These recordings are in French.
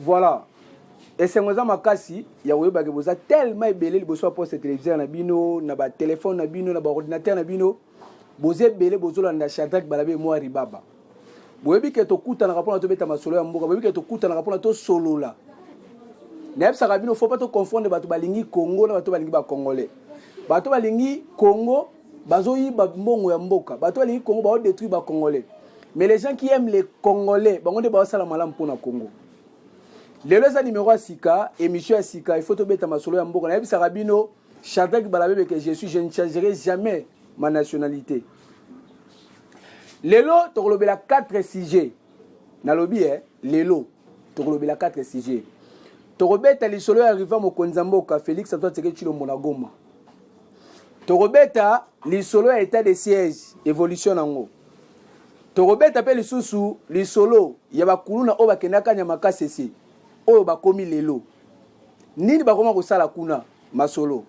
voilà. Et c'est moi makasi ya weba ke boza tellement belé liboso poste téléviseur na bino na ba téléphone na bino na ba ordinateur na bino boze belé bozola na Shadrack Balabe moi ribaba boyebi ke to kuta na rapona to beta masolo ya mboka boyebi ke to kuta na rapona to solola na yebisa kabino faut pas to confondre bato balingi Congo na bato balingi ba congolais bato balingi Congo bazoyi ba mbongo ya mboka bato balingi Congo ba détruire ba congolais mais les gens qui aiment les congolais bango ba sala malamu pona Congo. Le lesa numéro à Sika, émission à Sika, il faut te mettre ma solo en bourg. Na yebisa kabino Shadrack Balabe que je ne changerai jamais ma nationalité. Lelo tokolobela 4 sujets. Na lobi lelo tokolobela 4 sujets. Torobeta li solo arriva mo konzamboka Félix Antoine Tshisekedi Tshilombo Goma. Torobeta li solo à état de siège, évolution nango. Torobeta pe li susu li solo ya bakuluna o bakenaka nyamaka sese. Oyo bakomi lelo nini bakoma kosala kuna masolo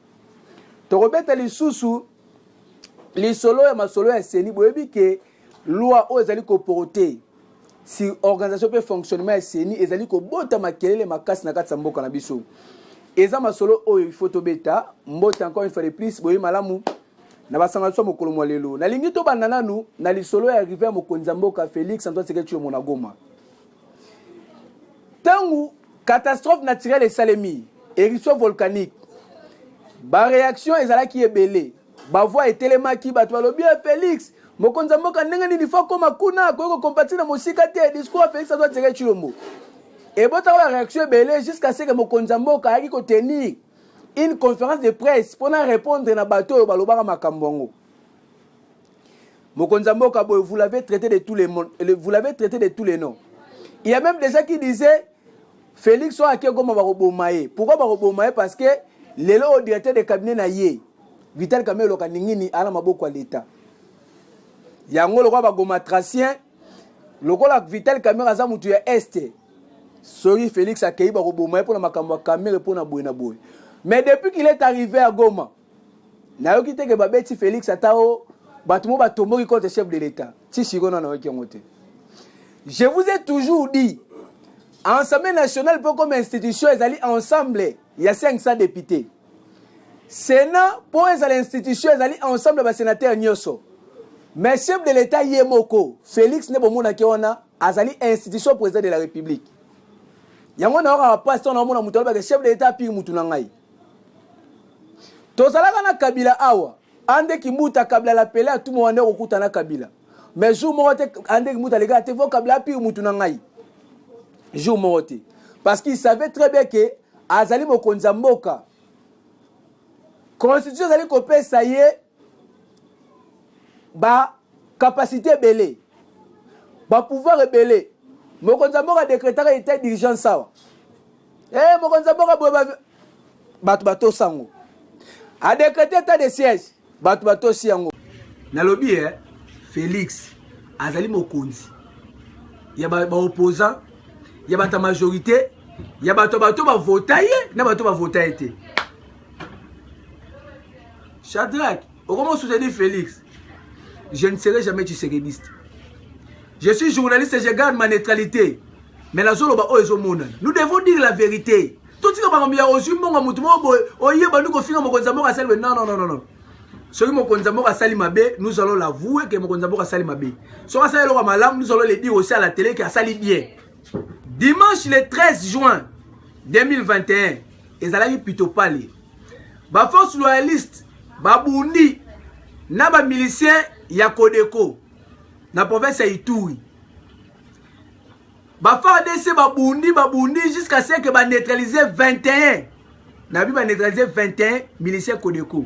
tokobeta lisusu lisolo ya masolo ya seni boyebi ke loi oyo ezali koporote si organisation pe fonctionnement ya seni ezali kobota makelele makasi na kati ya mboka na biso eza masolo oyo il faut tobeta mbota encore une fois de plus boyebi malamu na basanga so mokolo mwa lelo nalingi to banda nanu na lisolo ya rivière mokonzi mboka Félix Antoine Tshisekedi Tshilombo Goma tangu catastrophe naturelle et salemi, éruption volcanique. Ba réaction ezalaki ebele. Ba voix etelemaki bato balobi Félix, mokonza mboka ndenge nini faut koma kuna ko compatir na mosika te discours Félix Antoine Tshisekedi Tshilombo. Et bota la réaction ebele jusqu'à ce que mokonza mboka aki ko tenir une conférence de presse pour répondre na bato balobaka makambongo. Mokonza mboka vous l'avez traité de tous les vous l'avez traité de tous les noms. Il y a même des gens qui disaient Félix soit à Goma barobomaye. Pourquoi barobomaye? Parce que le directeur de cabinet na ye Vital Kamerhe lokaningini ala maboko à l'état. Yango le roi bagoma tracien le roi Vital Kamerhe aza mutu ya est. Sorry Félix akei barobomaye pour na makambo Kamerhe pour na boy na boy. Mais depuis qu'il est arrivé à Goma, na yo kite ke babeti Félix atao batumo batomori contre chef de l'état. Ti shigona na weki ngote. Je vous ai toujours dit Assemblée nationale pour comme institution, ils allaient ensemble. Il y a 500 députés. Sénat pour l'institution, ils allaient ensemble les sénateurs nyoso. Mais chef de l'État Yemoko, Félix Nebomona Kiona, azali institution président de la République. Yango na ora pas ton amona mutolo ba chef de l'État pi mutunangai. To salaka na Kabila awa, ande ki muta Kabila la pele tout mo ande okuta na Kabila. Mais jour mo te ande ki muta les gars te vo Kabila pi mutunangai. Jour morté. Parce qu'il savait très bien que Azali Mokonza Mboka Constitution Azali Kopé ça y est ba capacité belé ba pouvoir belé Mokonza Mboka décrété état d'urgence ça. Mokonza Mboka bato sango a décrété état de siège bato siango na lobby Félix Azali Mokonzi ya ba opposant il y a ta majorité, il y a bato va voter, na bato va voter été. Shadrack, comment soutenir Félix? Je ne serai jamais tshisekidiste. Je suis journaliste et je garde ma neutralité. Mais la zone ba ozo mona. Nous devons dire la vérité. Tout ce que ba mbia ozu monga mutu mo oye ba nuko finga mokonza mboka sali non. Celui mokonza mboka sali mabe, nous allons l'avouer que mokonza mboka sali mabe. So ka sali lo malam, nous allons le dire aussi à la télé que sali bien. Dimanche le 13 juin 2021, ils allaient plutôt parler. Ba force loyaliste, ba bundi, na ba milicien ya Kodeko, na province ya Ituri. Ba FARDC ba bundi jusqu'à ce que ba neutraliser 21. Na bi ba neutraliser 21 miliciens Kodeko.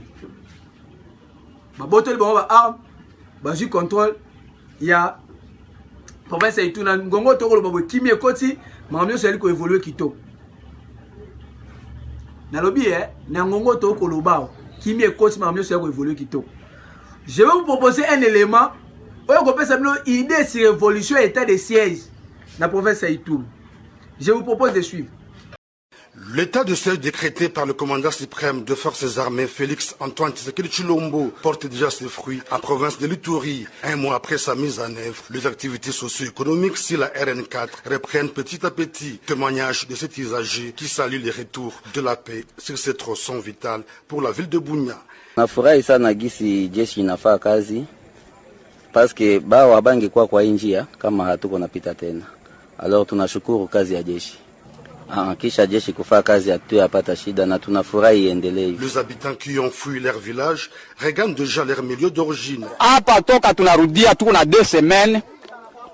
Ba botoli ba arme, ba ju contrôle ya province ya Ituri na ngongo tokolo babo kimie koti mamyo seli ko évoluer kitoko. Na lobi na ngongo tokolo ba kimie koti mamyo seli ko évoluer kitoko. Je vais vous proposer un élément oyo ko pesa bino idée sur révolution état de siège na province ya Ituri. Je vous propose de suivre. L'état de siège décrété par le commandant suprême de forces armées Félix Antoine Tshisekedi Tshilombo porte déjà ses fruits en province de l'Ituri. Un mois après sa mise en œuvre, les activités socio-économiques sur la RN4 reprennent petit à petit. Témoignage de cet usager qui salue les retours de la paix sur ces tronçons vitaux pour la ville de Bunia. Nafurahi sana gisi jeshi inafaa kazi paske bao abangekuwa kwa njia kama hatuko napita tena. Alors tunashukuru kazi ya jeshi. Kisha jeshi kufaa kazi hatuyapata shida na tunafurahi iendelee. Les habitants qui ont fui leur village regardent déjà leur milieu d'origine. Hapa toka tunarudia tuko na 2 semaines.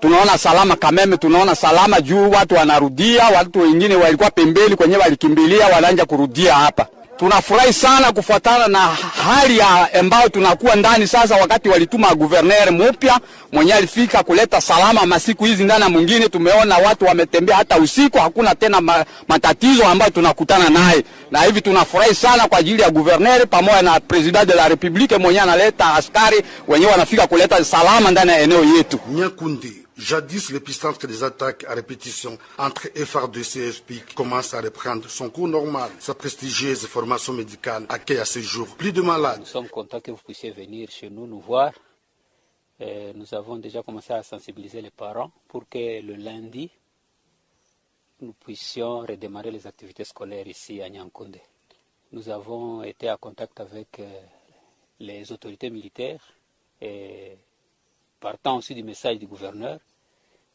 Tunaona salama kameme, tunaona salama juu watu wanarudia, watu wengine walikuwa pembeni kwenye walikimbilia wanaanza kurudia hapa. Tunafurahi sana kufuatana na hali ambayo tunakuwa ndani sasa, wakati walituma governor mpya mwenye alifika kuleta salama masiku hizi ndani na mwingine tumeona watu wametembea hata usiku, hakuna tena matatizo ambayo tunakutana naye. Na hivi tunafurahi sana kwa ajili ya governor pamoja na president de la republique mwenye analeta askari wenyewe wanafika kuleta salama ndani ya eneo yetu. Nyakunde. Jadis, l'épicentre des attaques à répétition entre FARDC et FPIC commence à reprendre son cours normal. Sa prestigieuse formation médicale accueille à ce jour plus de malades. Nous sommes contents que vous puissiez venir chez nous voir. Nous avons déjà commencé à sensibiliser les parents pour que le lundi, nous puissions redémarrer les activités scolaires ici à Nyankonde. Nous avons été en contact avec les autorités militaires et partant aussi du message du gouverneur,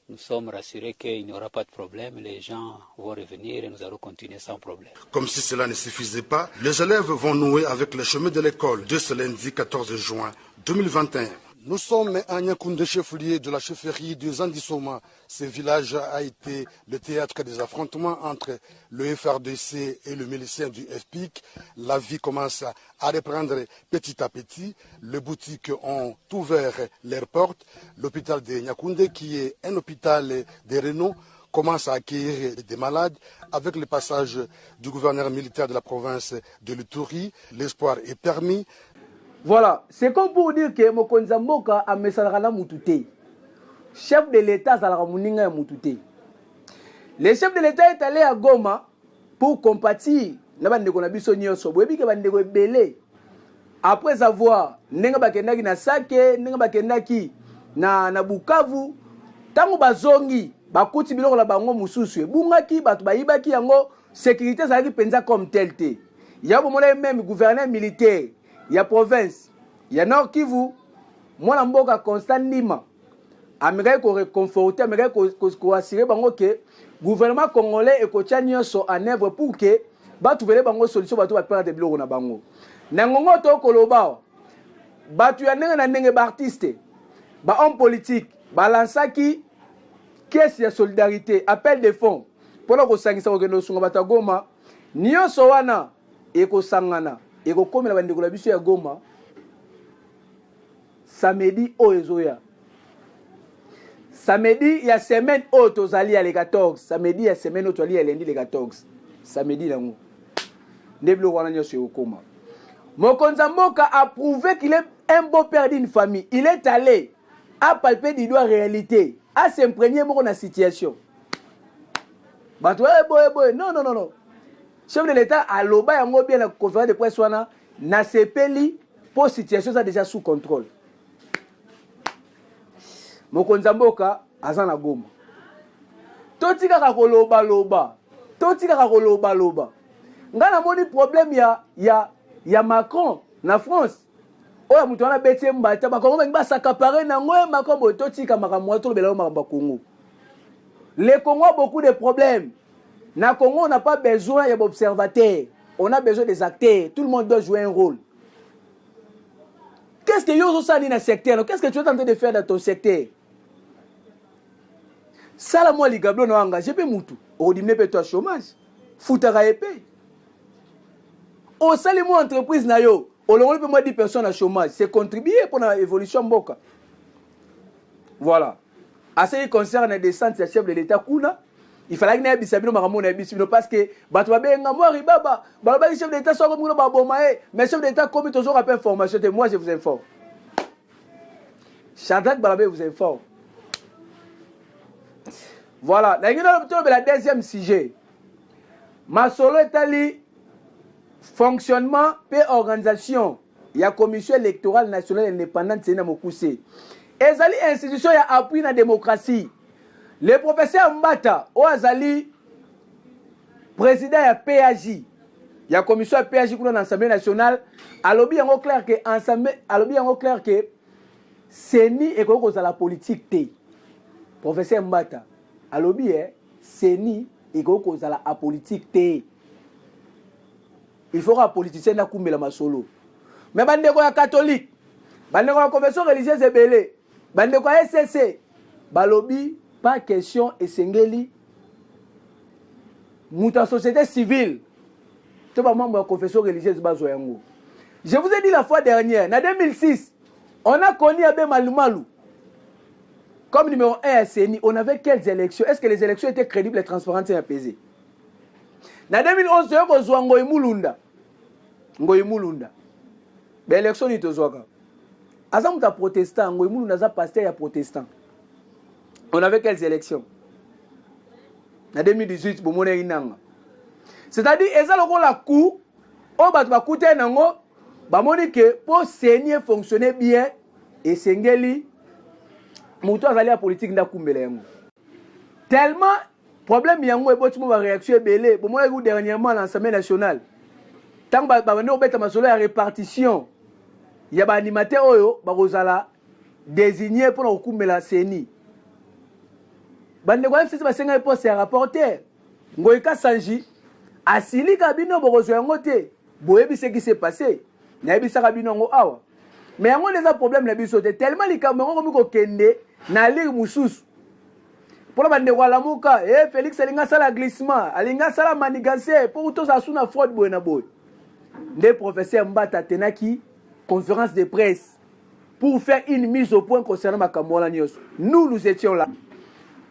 nous sommes rassurés qu'il n'y aura pas de problème, les gens vont revenir et nous allons continuer sans problème. Comme si cela ne suffisait pas, les élèves vont nouer avec le chemin de l'école de ce lundi 14 juin 2021. Nous sommes à Nyakunde, chef-lieu de la chefferie de Zandisoma. Ce village a été le théâtre des affrontements entre le FARDC et le milicien du FPIC. La vie commence à reprendre petit à petit. Les boutiques ont ouvert leurs portes. L'hôpital de Nyakunde, qui est un hôpital de renom, commence à accueillir des malades. Avec le passage du gouverneur militaire de la province de l'Ituri, l'espoir est permis. Voilà, c'est comme pour dire que Mokonza Mboka a mesalakana mutute. Chef de l'État Zalaka Muninga mutute. Le chef de l'État est allé à Goma pour compatir na bandeko na biso nyonso. Boyebi ke bandeko ebele. Après avoir nenga bakendaki na Sake, nenga bakendaki na Bukavu, tango bazongi bakuti biloko la bango mususu. Bungaki batu bayibaki yango sécurité zalaki penza comme tel te. Ya bomona même gouverneur militaire. Il y a province, il y a Nord Kivu, moi la mboka Constant Nima, américain ko réconforter, américain ko assurer bango que gouvernement congolais et ko tchania so en œuvre pour que ba trouver bango solution ba to ba perdre biloko na bango. Na ngongo to koloba, ba tu ya na ndenge ba artiste, ba homme politique, ba lansaki caisse de solidarité, appel de fonds pour ko sangisa ko kendo sunga batagoma, nyonso wana e ko sangana. Et comme la bande de biso ya Goma samedi oezoya samedi il y a semaine tozali ya le 14 samedi ya semaine tozali ya lundi le 14 samedi lango ndeblo wana nyoso yokoma Mokonza Mboka a prouvé qu'il est un beau père d'une famille. Il est allé à palper du doigt réalité, à s'imprégner de la situation. Non. Chef de l'État a l'oba yango bien la conférence de presse wana na sepeli pour situation ça déjà sous contrôle. Mokonza Mboka azana Goma. Totika ka koloba loba. Ngana moni problème ya Macron na France. Oya mutu wana beti mbata ba Congo ba s'accaparer na ngoye Macron bo totika makamwa to bela makamba Congo. Le Congo a beaucoup de problèmes. Na Congo, on n'a pas besoin d'observateurs. On a besoin des acteurs. Tout le monde doit jouer un rôle. Qu'est-ce que tu as dans le secteur? Qu'est-ce que tu es en train de faire dans ton secteur? Ça, moi, les gars, on a engagé Moutou. On dit, mais toi, chômage. Foutara épée. On sait les mots entreprise, on a 10 personnes à chômage. C'est contribuer pour l'évolution Mboka. Voilà. À ce qui concerne les descentes des chefs de l'État, il fallait que Bisabino Maramon ait Bisabino parce que Batouabé Ngamouari Baba, Baba, chef d'État, soit comme Babomae, mais chef d'État, comme toujours après formation, moi je vous informe. Chantal Balabé vous informe. Voilà, la deuxième sujet. masolo etali fonctionnement et organisation ya commission électorale nationale indépendante c'est na mokuse ezali institution ya appui na démocratie. Le professeur Mbata Oazali président ya PAJ ya commission ya PAJ kuna na Assemblée nationale alobi yango clair que ensemble alobi yango clair que seni ekoko za la politique te. Professeur Mbata alobi seni ekoko za la apolitique te. Il faut que politicien na kumbela masolo. Mais bandeko ya catholique, bandeko ya confession religieuse ebele, bandeko ya SSC, balobi pas question esengeli muta société civile. To ba membre ya confession religieuse bazo yango. Je vous ai dit la fois dernière, en 2006, on a connu Abbé Malumalu comme numéro 1 à CENI. On avait quelles élections? Est-ce que les élections étaient crédibles, et transparentes et apaisées? En 2011, il y a eu Ngoyi Mulunda. Ngoyi Mulunda. L'élection est aux Ouaga. Azam ta protestant, Ngoyi Mulunda za pasteur ya protestant. On avait quelles élections? En 2018, bomone inanga. C'est-à-dire, eza loko la coup, o bat ba coûter nango, ba moni que pour saigner fonctionner bien et sengeli muto azali ya politique nda kumbele yango. Tellement problème yango e botimo ba réaction belé, bomone ku dernièrement à l'Assemblée nationale. Tant ba bano beta masolo ya répartition. Ya ba animateur oyo ba kozala désigné pour na kumbela CENI. Bande kwa FCC ba senga poste ya rapporteur. Ngoyika Sanji asili kabino bokozo yango te. Boyebi ce qui s'est passé. Na yebi saka bino ngo awa. Mais yango les problème na biso te tellement likambo ngo komiko kende na lire mususu. Pour bande kwa lamuka Félix alinga sala glissement, alinga sala manigance pour tous asuna fraude boy na boy. Des professeurs Mbata tenaki conférence de presse pour faire une mise au point concernant Makambola Nios. Nous étions là.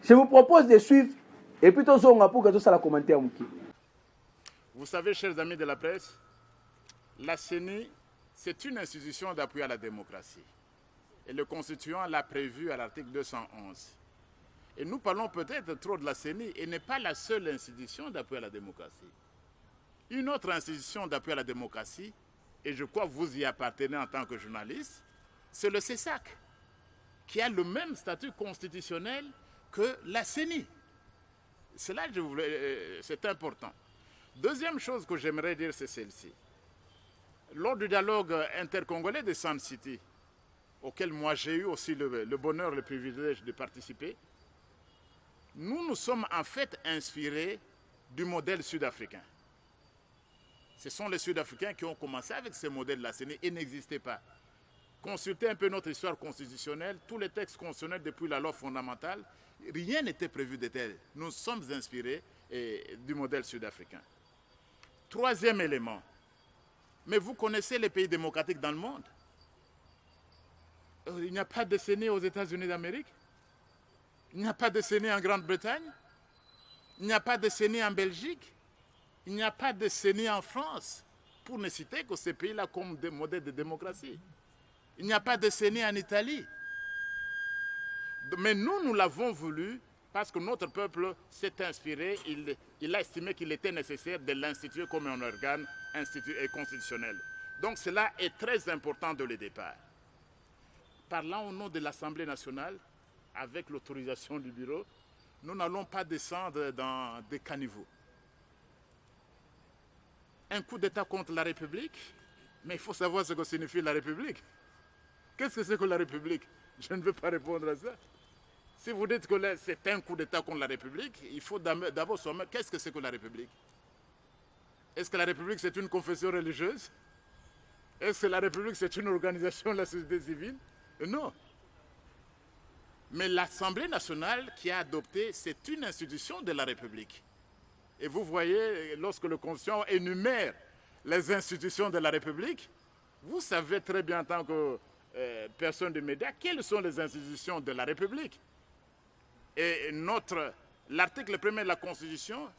Je vous propose de suivre et puis tous on pour que tout ça la commentaire. Vous savez, chers amis de la presse, la CENI, c'est une institution d'appui à la démocratie. Et le constituant l'a prévu à l'article 211. Et nous parlons peut-être trop de la CENI et n'est pas la seule institution d'appui à la démocratie. Une autre institution d'appui à la démocratie, et je crois que vous y appartenez en tant que journaliste, c'est le CESAC, qui a le même statut constitutionnel que la CENI. C'est important. Deuxième chose que j'aimerais dire, c'est celle-ci. Lors du dialogue intercongolais de Sun City, auquel moi j'ai eu aussi le bonheur, le privilège de participer, nous nous sommes en fait inspirés du modèle sud-africain. Ce sont les Sud-Africains qui ont commencé avec ce modèle de la CENI et n'existaient pas. Consultez un peu notre histoire constitutionnelle, tous les textes constitutionnels depuis la loi fondamentale, rien n'était prévu de tel. Nous sommes inspirés du modèle sud-africain. Troisième élément, mais vous connaissez les pays démocratiques dans le monde. Il n'y a pas de CENI aux États-Unis d'Amérique. Il n'y a pas de CENI en Grande-Bretagne. Il n'y a pas de CENI en Belgique. Il n'y a pas de CENI en France, pour ne citer que ces pays-là comme des modèles de démocratie. Il n'y a pas de CENI en Italie. Mais nous l'avons voulu parce que notre peuple s'est inspiré, il a estimé qu'il était nécessaire de l'instituer comme un organe constitutionnel. Donc cela est très important dès le départ. Parlant au nom de l'Assemblée nationale, avec l'autorisation du bureau, nous n'allons pas descendre dans des caniveaux. Un coup d'État contre la République, mais il faut savoir ce que signifie la République. Qu'est-ce que c'est que la République? Je ne veux pas répondre à ça. Si vous dites que c'est un coup d'État contre la République, il faut d'abord se remettre, qu'est-ce que c'est que la République? Est-ce que la République c'est une confession religieuse? Est-ce que la République c'est une organisation de la société civile? Non. Mais l'Assemblée nationale qui a adopté, c'est une institution de la République. Et vous voyez, lorsque le Constitution énumère les institutions de la République, vous savez très bien en tant que personne de médias quelles sont les institutions de la République. Et l'article 1er de la Constitution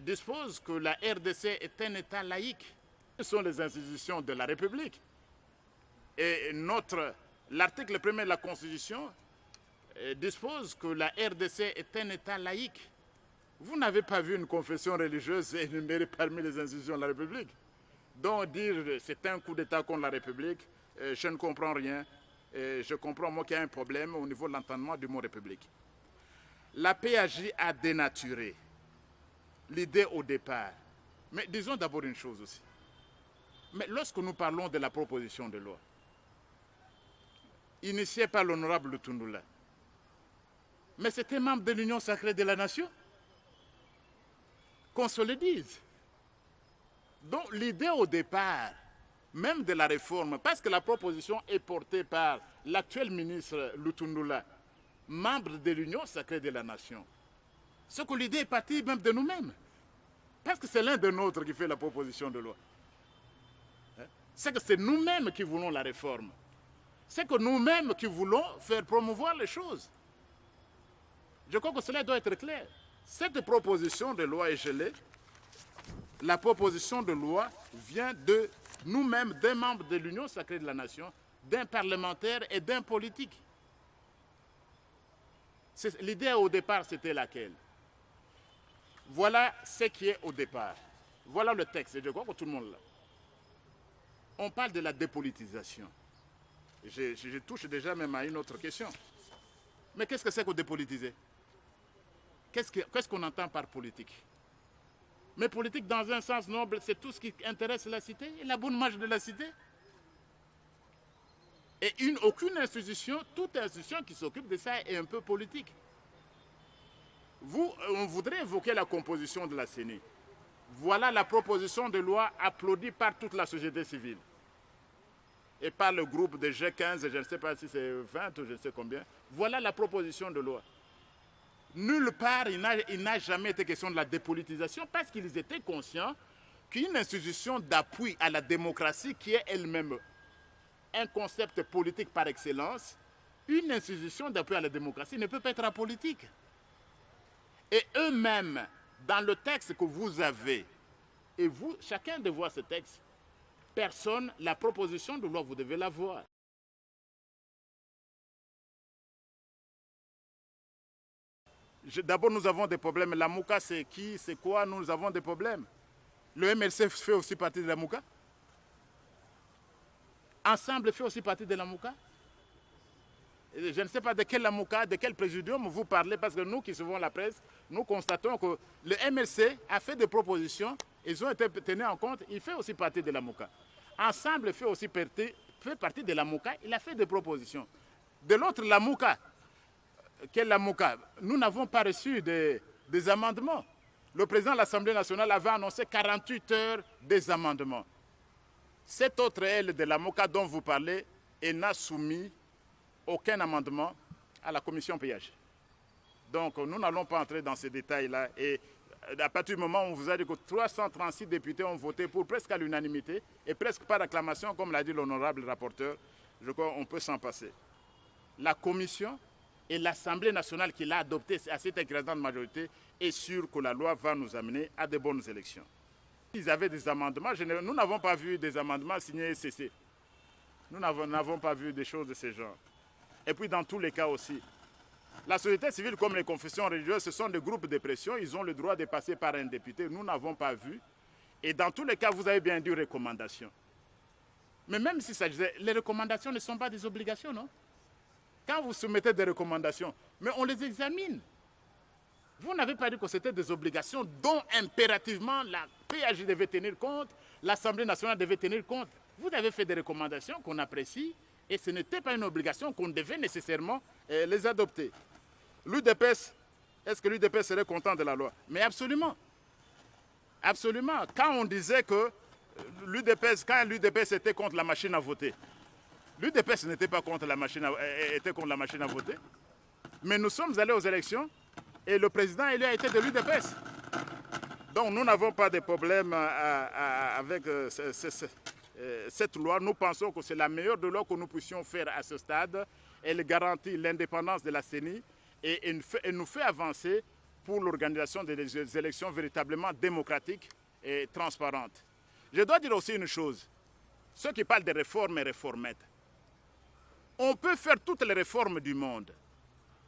dispose que la RDC est un État laïque. Quelles sont les institutions de la République? Et l'article 1er de la Constitution dispose que la RDC est un État laïque. Vous n'avez pas vu une confession religieuse énumérée parmi les institutions de la République. Donc dire c'est un coup d'État contre la République, je ne comprends rien. Je comprends moi qu'il y a un problème au niveau de l'entendement du mot République. La PAJ a dénaturé l'idée au départ. Mais disons d'abord une chose aussi. Mais lorsque nous parlons de la proposition de loi, initiée par l'honorable Lutundoula, mais c'était membre de l'Union sacrée de la nation. Qu'on se le dise. Donc l'idée au départ, même de la réforme, parce que la proposition est portée par l'actuel ministre Lutundoula, membre de l'Union sacrée de la nation, c'est que l'idée est partie même de nous-mêmes. Parce que c'est l'un de nôtres qui fait la proposition de loi. C'est que c'est nous-mêmes qui voulons la réforme. C'est que nous-mêmes qui voulons faire promouvoir les choses. Je crois que cela doit être clair. Cette proposition de loi est gelée. La proposition de loi vient de nous-mêmes, des membres de l'Union sacrée de la nation, d'un parlementaire et d'un politique. L'idée au départ, c'était laquelle? Voilà ce qui est au départ. Voilà le texte, et je crois que tout le monde l'a. On parle de la dépolitisation. Je touche déjà même à une autre question. Mais qu'est-ce que c'est que dépolitiser? Qu'est-ce qu'on entend par politique? Mais politique, dans un sens noble, c'est tout ce qui intéresse la cité et la bonne marche de la cité. Et aucune institution, toute institution qui s'occupe de ça est un peu politique. On voudrait évoquer la composition de la CENI. Voilà la proposition de loi applaudie par toute la société civile. Et par le groupe de G15, je ne sais pas si c'est 20 ou je ne sais combien. Voilà la proposition de loi. Nulle part, il n'a jamais été question de la dépolitisation parce qu'ils étaient conscients qu'une institution d'appui à la démocratie qui est elle-même un concept politique par excellence, une institution d'appui à la démocratie ne peut pas être apolitique. Et eux-mêmes, dans le texte que vous avez, et vous, chacun de voir ce texte, personne, la proposition de loi, vous devez la voir. D'abord, nous avons des problèmes. La Mouka, c'est qui? C'est quoi? Nous avons des problèmes. Le MLC fait aussi partie de la Mouka. Ensemble fait aussi partie de la Mouka. Je ne sais pas de quel Lamouka, de quel présidium vous parlez, parce que nous qui suivons la presse, nous constatons que le MLC a fait des propositions, ils ont été tenus en compte, il fait aussi partie de la Mouka. Ensemble fait aussi partie de la Mouka, il a fait des propositions. De l'autre, la Mouka, quelle la Mouka? Nous n'avons pas reçu des amendements. Le président de l'Assemblée nationale avait annoncé 48 heures des amendements. Cette autre aile de la Mouka dont vous parlez, elle n'a soumis aucun amendement à la commission PAJ. Donc nous n'allons pas entrer dans ces détails-là. Et à partir du moment où on vous a dit que 336 députés ont voté pour presque à l'unanimité et presque par acclamation, comme l'a dit l'honorable rapporteur, je crois qu'on peut s'en passer. La commission et l'Assemblée nationale qui l'a adoptée à cette écrasante majorité est sûre que la loi va nous amener à de bonnes élections. Ils avaient des amendements, nous n'avons pas vu des amendements signés CC. Nous n'avons pas vu des choses de ce genre. Et puis dans tous les cas aussi, la société civile comme les confessions religieuses, ce sont des groupes de pression, ils ont le droit de passer par un député, nous n'avons pas vu. Et dans tous les cas, vous avez bien dit recommandations. Mais même si ça disait, les recommandations ne sont pas des obligations, non? Quand vous soumettez des recommandations, mais on les examine. Vous n'avez pas dit que c'était des obligations dont impérativement la PAJ devait tenir compte, l'Assemblée nationale devait tenir compte. Vous avez fait des recommandations qu'on apprécie et ce n'était pas une obligation qu'on devait nécessairement les adopter. L'UDPS, est-ce que l'UDPS serait content de la loi? Mais absolument. Absolument. Quand on disait que quand l'UDPS était contre la machine à voter, l'UDPS n'était pas contre la machine était contre la machine à voter. Mais nous sommes allés aux élections et le président élu a été de l'UDPS. Donc nous n'avons pas de problème avec cette loi. Nous pensons que c'est la meilleure de loi que nous puissions faire à ce stade. Elle garantit l'indépendance de la CENI et nous fait avancer pour l'organisation des élections véritablement démocratiques et transparentes. Je dois dire aussi une chose. Ceux qui parlent de réformes et réformettes, on peut faire toutes les réformes du monde.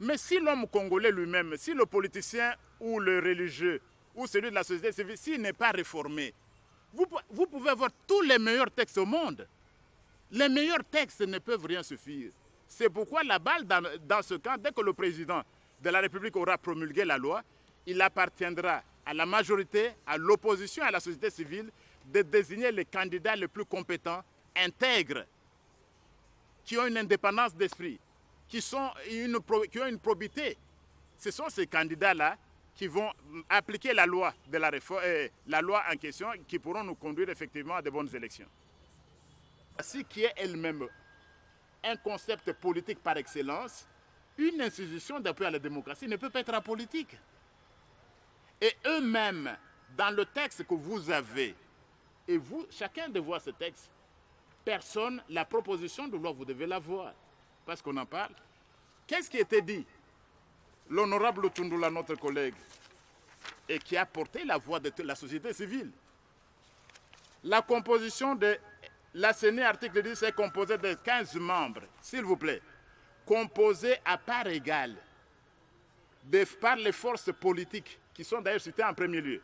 Mais si l'homme congolais lui-même, si le politicien ou le religieux ou celui de la société civile, s'il n'est pas réformé, vous pouvez avoir tous les meilleurs textes au monde. Les meilleurs textes ne peuvent rien suffire. C'est pourquoi la balle dans ce cas, dès que le président de la République aura promulgué la loi, il appartiendra à la majorité, à l'opposition et à la société civile de désigner les candidats les plus compétents, intègres, qui ont une indépendance d'esprit, qui ont une probité. Ce sont ces candidats-là qui vont appliquer la loi de la réforme, la loi en question, qui pourront nous conduire effectivement à de bonnes élections. Ce qui est elle-même un concept politique par excellence, une institution d'appui à la démocratie ne peut pas être apolitique. Et eux-mêmes, dans le texte que vous avez, et vous, chacun de voir ce texte, personne, la proposition de loi, vous devez la voir, parce qu'on en parle. Qu'est-ce qui était dit? L'honorable Tundula, notre collègue, et qui a porté la voix de la société civile. La composition de la CENI, article 10, est composée de 15 membres, s'il vous plaît, composés à part égale par les forces politiques, qui sont d'ailleurs citées en premier lieu,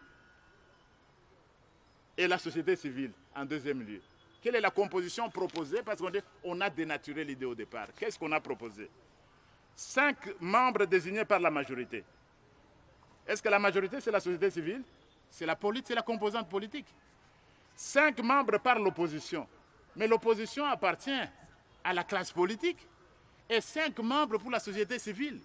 et la société civile en deuxième lieu. Quelle est la composition proposée? Parce qu'on a dénaturé l'idée au départ. Qu'est-ce qu'on a proposé? 5 membres désignés par la majorité. Est-ce que la majorité, c'est la société civile? C'est la composante politique. 5 membres par l'opposition. Mais l'opposition appartient à la classe politique. Et 5 membres pour la société civile.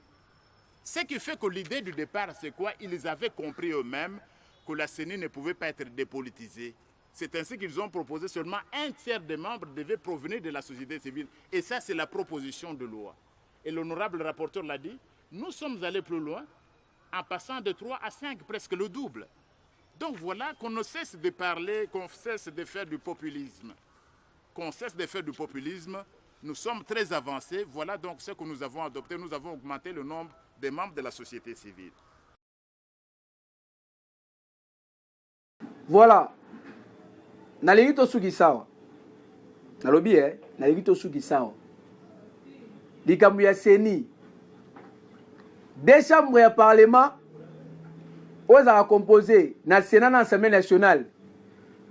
Ce qui fait que l'idée du départ, c'est quoi? Ils avaient compris eux-mêmes que la CENI ne pouvait pas être dépolitisée. C'est ainsi qu'ils ont proposé seulement un tiers des membres devaient provenir de la société civile. Et ça, c'est la proposition de loi. Et l'honorable rapporteur l'a dit, nous sommes allés plus loin en passant de 3 à 5, presque le double. Donc voilà qu'on ne cesse de parler, qu'on cesse de faire du populisme. Qu'on cesse de faire du populisme. Nous sommes très avancés. Voilà donc ce que nous avons adopté. Nous avons augmenté le nombre des membres de la société civile. Voilà. Nalingi to suki sawa. Nalobi nalingi to suki sawa. Likambo ya CENI. Des chambres ya parlement ozala composé na Sénat na Assemblée nationale.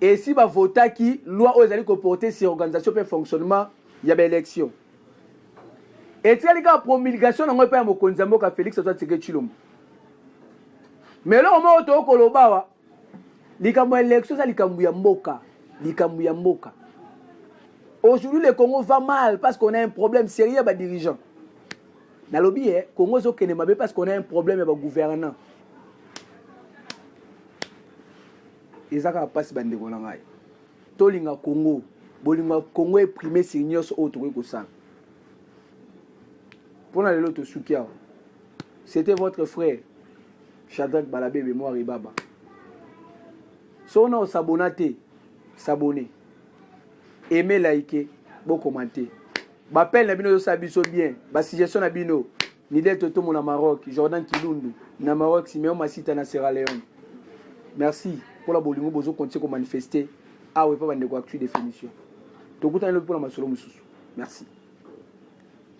Et si ba vota qui loi ozali ko porter sur organisation et fonctionnement ya ba élection. Et tu as dit que la promulgation n'a pas mokonzi mboka Félix Antoine Tshisekedi Tshilombo. Mais là au moment to koloba likambo ya élection ça likambo ya mboka. Likambo ya mboka. Aujourd'hui, le Congo va mal parce qu'on a un problème sérieux avec les dirigeants. Dans le lobby, le Congo est mal parce qu'on a un problème avec le gouvernement. Et ça va passer dans le Congo. Tout le Congo, le Congo est primé sur nous autres que ça. Pour l'autre soukia, c'était votre frère, Shadrach Balabé Mémoire et Baba. Si on a s'abonner. Aimer, liker, bon commenter. Bapel na bino sabiso bien. Ba suggestion na bino. Nidel Toto mon Maroc, Jordan Kilundu, na Maroc Simeon Masita na Sierra Leone. Merci pour la bolingo bozo continuer à manifester. Ah oui, pas de quoi actuelle définition. Tokutana le pour la masolo mususu. Merci.